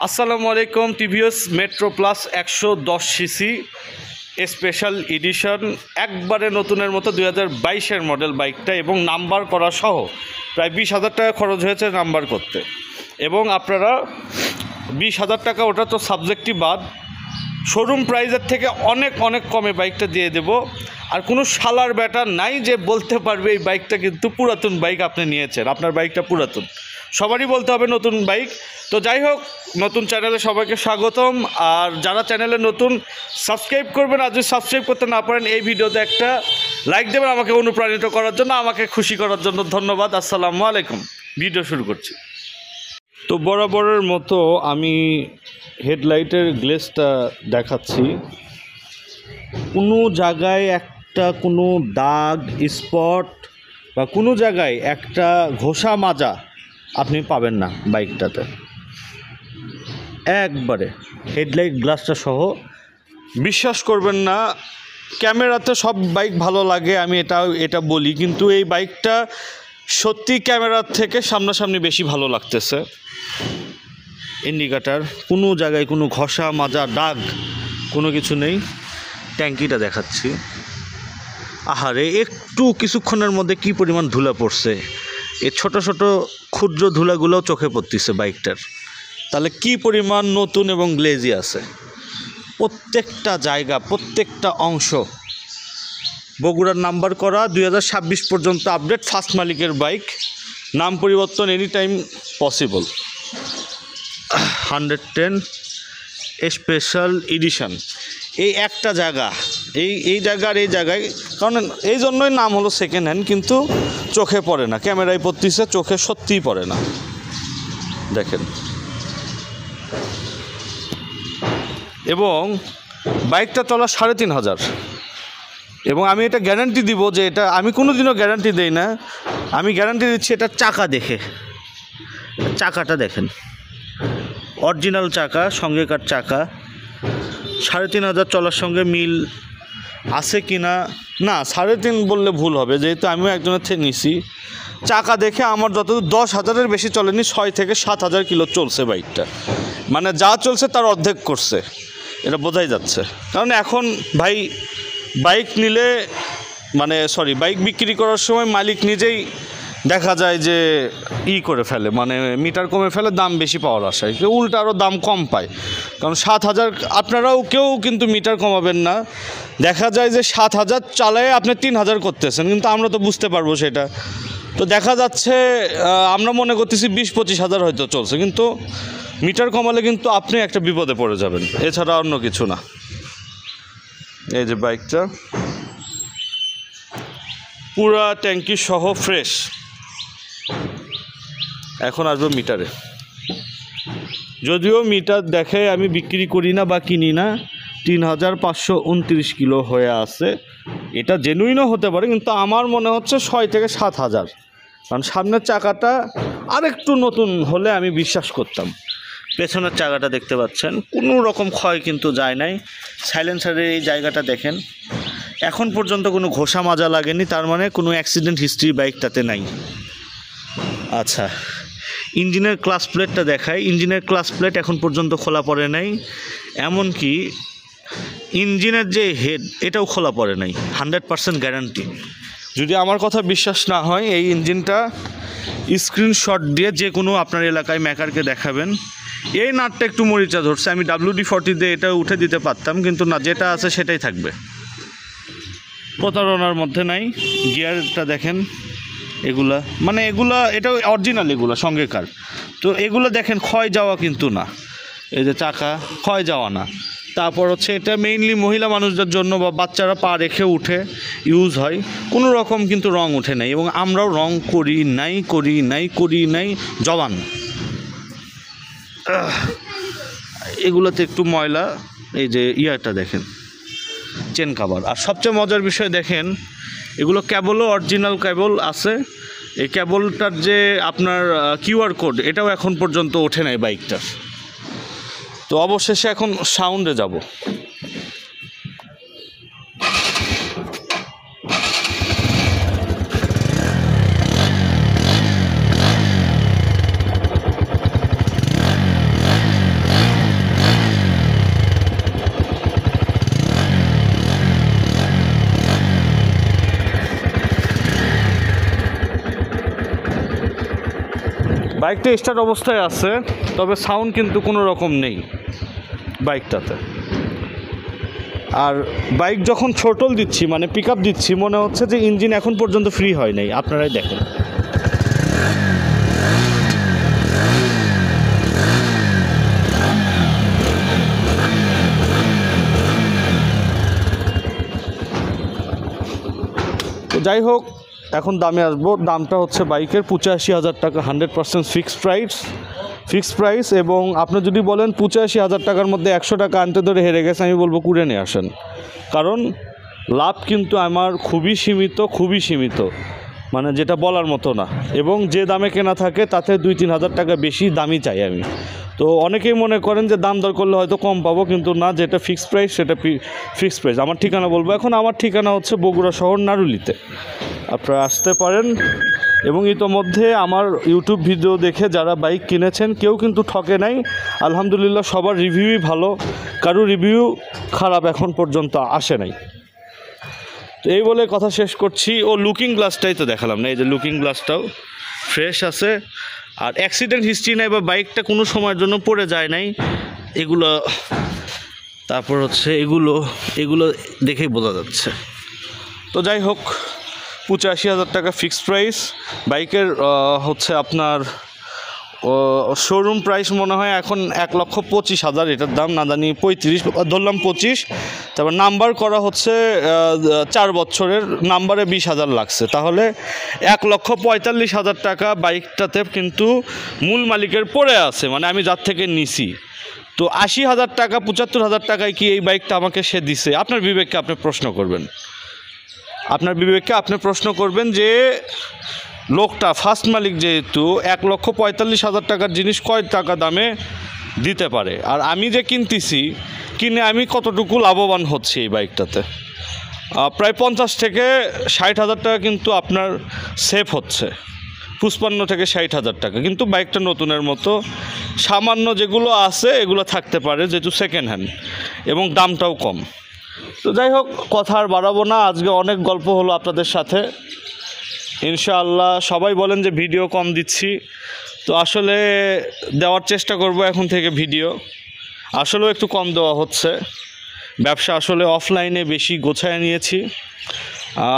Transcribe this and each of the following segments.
আসসালামু আলাইকুম। TVS metro plus 110 CC special edition, একবারে নতুনের মতো 2022-এর মডেল বাইকটা, এবং নাম্বার করা সহ প্রায় 20,000 টাকা খরচ হয়েছে নাম্বার করতে। এবং আপনারা 20,000 টাকা, ওটা তো সাবজেক্টিভ বাদ, শোরুম প্রাইসের থেকে অনেক অনেক কমে বাইকটা দিয়ে দেব। আর কোনো শালার ব্যাটার নাই যে বলতে পারবে এই বাইকটা কিন্তু পুরাতন বাইক আপনি নিয়েছেন, আপনার বাইকটা পুরাতন। সবারই বলতে হবে নতুন বাইক। তো যাই হোক, নতুন চ্যানেলে সবাইকে স্বাগতম। আর যারা চ্যানেলে নতুন, সাবস্ক্রাইব করবেন। আর যদি সাবস্ক্রাইব করতে না পারেন, এই ভিডিওতে একটা লাইক দেবেন আমাকে অনুপ্রাণিত করার জন্য, আমাকে খুশি করার জন্য। ধন্যবাদ। আসসালামু আলাইকুম। ভিডিও শুরু করছি। তো বরাবরের মতো আমি হেডলাইটের গ্লেসটা দেখাচ্ছি। কোনো জায়গায় একটা কোনো দাগ, স্পট বা কোনো জায়গায় একটা ঘষা মাজা আপনি পাবেন না বাইকটাতে, একবারে হেডলাইট গ্লাসটা সহ। বিশ্বাস করবেন না, ক্যামেরাতে সব বাইক ভালো লাগে, আমি এটা বলি, কিন্তু এই বাইকটা সত্যি ক্যামেরার থেকে সামনাসামনি বেশি ভালো লাগতেছে। ইন্ডিকেটার কোনো জায়গায় কোনো ঘষা মাজা দাগ কোনো কিছু নেই। ট্যাঙ্কিটা দেখাচ্ছি। আহারে, একটু কিছুক্ষণের মধ্যে কি পরিমাণ ধুলা পড়ছে, এই ছোট ছোট ক্ষুদ্র ধুলাগুলোও চোখে পড়তেছে বাইকটার। তাহলে কি পরিমাণ নতুন এবং গ্লেজি আছে প্রত্যেকটা জায়গা, প্রত্যেকটা অংশ। বগুড়ার নাম্বার করা, 2026 পর্যন্ত আপডেট, ফার্স্ট মালিকের বাইক। নাম পরিবর্তন any time possible. 110 special edition. এই একটা জায়গা, এই জায়গায়, কারণ এই জন্যই নাম হলো সেকেন্ড হ্যান্ড, কিন্তু চোখে পড়ে না। ক্যামেরায় পড়তেছে, চোখে সত্যিই পড়ে না। দেখেন, এবং বাইকটা চলা 3,500। এবং আমি এটা গ্যারান্টি দিব যে, এটা আমি কোনোদিনও গ্যারান্টি দেই না, আমি গ্যারান্টি দিচ্ছি এটা চাকা দেখে। চাকাটা দেখেন, অরিজিনাল চাকা, সঙ্গেকার চাকা। 3,500 চলার সঙ্গে মিল আছে কি না, 3.5 বললে ভুল হবে, যেহেতু আমিও একজনের থেকে নিছি। চাকা দেখে আমার যতদূর 10,000-এর বেশি চলেনি, 6 থেকে 7,000 কিলো চলছে বাইকটা। মানে যা চলছে তার অর্ধেক করছে, এটা বোঝাই যাচ্ছে। কারণ এখন ভাই বাইক নিলে, বাইক বিক্রি করার সময় মালিক নিজেই দেখা যায় যে করে ফেলে, মানে মিটার কমে ফেলে, দাম বেশি পাওয়ার আশায়। কেউ উল্টা আরও দাম কম পায়। কারণ 7,000, আপনারাও কেউ কিন্তু মিটার কমাবেন না। দেখা যায় যে 7,000 চালায় আপনি 3,000 করতেছেন, কিন্তু আমরা তো বুঝতে পারবো সেটা। তো দেখা যাচ্ছে আমরা মনে করতেছি 20-25,000 হয়তো চলছে, কিন্তু মিটার কমালে কিন্তু আপনি একটা বিপদে পড়ে যাবেন, এছাড়া অন্য কিছু না। এই যে বাইকটা পুরা ট্যাঙ্কি সহ ফ্রেশ। এখন আসবো মিটারে। যদিও মিটার দেখে আমি বিক্রি করি না বা কিনি না, 3,529 কিলো হয়ে আছে। এটা জেনুইনও হতে পারে, কিন্তু আমার মনে হচ্ছে 6 থেকে 7,000। কারণ সামনের চাকাটা আরেকটু নতুন হলে আমি বিশ্বাস করতাম। পেছনের চাকাটা দেখতে পাচ্ছেন, কোনো রকম ক্ষয় কিন্তু যায় নাই। সাইলেন্সারের এই জায়গাটা দেখেন, এখন পর্যন্ত কোনো ঘষা মাজা লাগেনি, তার মানে কোনো অ্যাক্সিডেন্ট হিস্ট্রি বাইকটাতে নাই। আচ্ছা, ইঞ্জিনের ক্লাস প্লেটটা দেখাই। ইঞ্জিনের ক্লাস প্লেট এখন পর্যন্ত খোলা পড়ে নাই, এমনকি ইঞ্জিনের যে হেড, এটাও খোলা পড়ে নাই। 100% গ্যারান্টি। যদি আমার কথা বিশ্বাস না হয়, এই ইঞ্জিনটা স্ক্রিনশট দিয়ে যে কোনো আপনার এলাকায় মেকারকে দেখাবেন। এই নাটটা একটু মরিচা ধরছে, আমি WD-40 দিয়ে এটা উঠে দিতে পারতাম, কিন্তু না, যেটা আছে সেটাই থাকবে, প্রতারণার মধ্যে নাই। গিয়ারটা দেখেন, এগুলা এটা অরিজিনাল, এগুলো সঙ্গেকার। তো এগুলো দেখেন, ক্ষয় যাওয়া কিন্তু না। এই যে চাকা, ক্ষয় যাওয়া না। তারপর হচ্ছে এটা মেইনলি মহিলা মানুষদের জন্য বা বাচ্চারা পা রেখে উঠে ইউজ হয়, কোনো রকম কিন্তু রং ওঠে নাই। এবং আমরাও রং করি নাই জবান। এগুলোতে একটু ময়লা। এই যে ইয়ারটা দেখেন, চেন কাভার। আর সবচেয়ে মজার বিষয় দেখেন, এগুলো কেবলও অরিজিনাল কেবল আছে। এই কেবলটার যে আপনার QR কোড, এটাও এখন পর্যন্ত ওঠে নাই বাইকটার। তো অবশেষে এখন সাউন্ডে যাব। বাইকটা স্টার্ট অবস্থায় আছে, তবে সাউন্ড কিন্তু কোনো রকম নেই বাইকটাতে। আর বাইক যখন থ্রোটল দিচ্ছি, মানে পিক আপ দিচ্ছি, মনে হচ্ছে যে ইঞ্জিন এখন পর্যন্ত ফ্রি হয় নাই। আপনারাই দেখেন। তো যাই হোক, এখন দামে আসবো। দামটা হচ্ছে বাইকের 85,000 টাকা, 100% ফিক্সড প্রাইস। এবং আপনি যদি বলেন 85,000 টাকার মধ্যে 100 টাকা আনতে ধরে হেরে গেছে, আমি বলবো কুড়ে নিয়ে আসেন। কারণ লাভ কিন্তু আমার খুবই সীমিত, মানে যেটা বলার মতো না। এবং যে দামে কেনা থাকে তাতে 2-3 হাজার টাকা বেশি দামই চাই আমি। তো অনেকেই মনে করেন যে দাম দর করলে হয়তো কম পাবো, কিন্তু না, যেটা ফিক্সড প্রাইস সেটা ফিক্সড প্রাইস। আমার ঠিকানা বলবো এখন। আমার ঠিকানা হচ্ছে বগুড়া শহর, নারুলিতে। আপনারা আসতে পারেন। এবং ইতোমধ্যে আমার ইউটিউব ভিডিও দেখে যারা বাইক কিনেছেন কেউ কিন্তু ঠকে নাই, আলহামদুলিল্লাহ। সবার রিভিউই ভালো, কারো রিভিউ খারাপ এখন পর্যন্ত আসে নাই। তো এই বলে কথা শেষ করছি। ও লুকিং গ্লাসটাই তো দেখালাম না, এই যে লুকিং গ্লাসটাও ফ্রেশ আছে, আর অ্যাক্সিডেন্ট হিস্ট্রি নাই, বা বাইকটা কোনো সময়ের জন্য পড়ে যায় নাই, এগুলো। তারপর হচ্ছে এগুলো দেখেই বোঝা যাচ্ছে। তো যাই হোক, 85,000 টাকা ফিক্সড প্রাইস বাইকের। হচ্ছে আপনার শোরুম প্রাইস মনে হয় এখন 1,25,000 এটার দাম, না জানি 35, ধরলাম 25। তারপর নাম্বার করা হচ্ছে 4 বছরের, নাম্বারে 20,000 লাগছে। তাহলে 1,45,000 টাকা বাইকটাতে কিন্তু মূল মালিকের পড়ে আছে, মানে আমি যার থেকে নিছি। তো 80,000 টাকা, 75,000 টাকায় কি এই বাইকটা আমাকে সে দিছে? আপনার বিবেককে আপনি প্রশ্ন করবেন, যে লোকটা ফার্স্ট মালিক যেহেতু 1,45,000 টাকার জিনিস কয় টাকা দামে দিতে পারে, আর আমি যে কিনে আমি কতটুকু লাভবান হচ্ছি এই বাইকটাতে। প্রায় 50 থেকে 60,000 টাকা কিন্তু আপনার সেভ হচ্ছে, 55 থেকে 60,000 টাকা। কিন্তু বাইকটা নতুনের মতো, সামান্য যেগুলো আছে এগুলো থাকতে পারে, যেহেতু সেকেন্ড হ্যান্ড, এবং দামটাও কম। তো যাই হোক, কথা আর বাড়াবো না, আজকে অনেক গল্প হলো আপনাদের সাথে। ইনশাআল্লাহ সবাই বলেন যে ভিডিও কম দিচ্ছি, তো আসলে দেওয়ার চেষ্টা করব এখন থেকে ভিডিও। আসলেও একটু কম দেওয়া হচ্ছে, ব্যবসা আসলে অফলাইনে বেশি গোছায় নিয়েছি।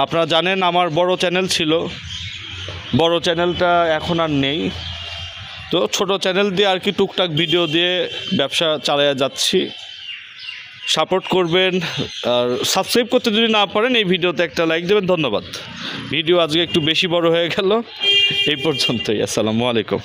আপনারা জানেন আমার বড় চ্যানেল ছিল, বড় চ্যানেলটা এখন আর নেই। তো ছোট চ্যানেল দিয়ে আর কি টুকটাক ভিডিও দিয়ে ব্যবসা চালিয়ে যাচ্ছি। সাপোর্ট করবেন, আর সাবস্ক্রাইব করতে যদি না পারেন এই ভিডিওতে একটা লাইক দেবেন। ধন্যবাদ। ভিডিও আজকে একটু বেশি বড় হয়ে গেল, এই পর্যন্তই। আসসালামু আলাইকুম।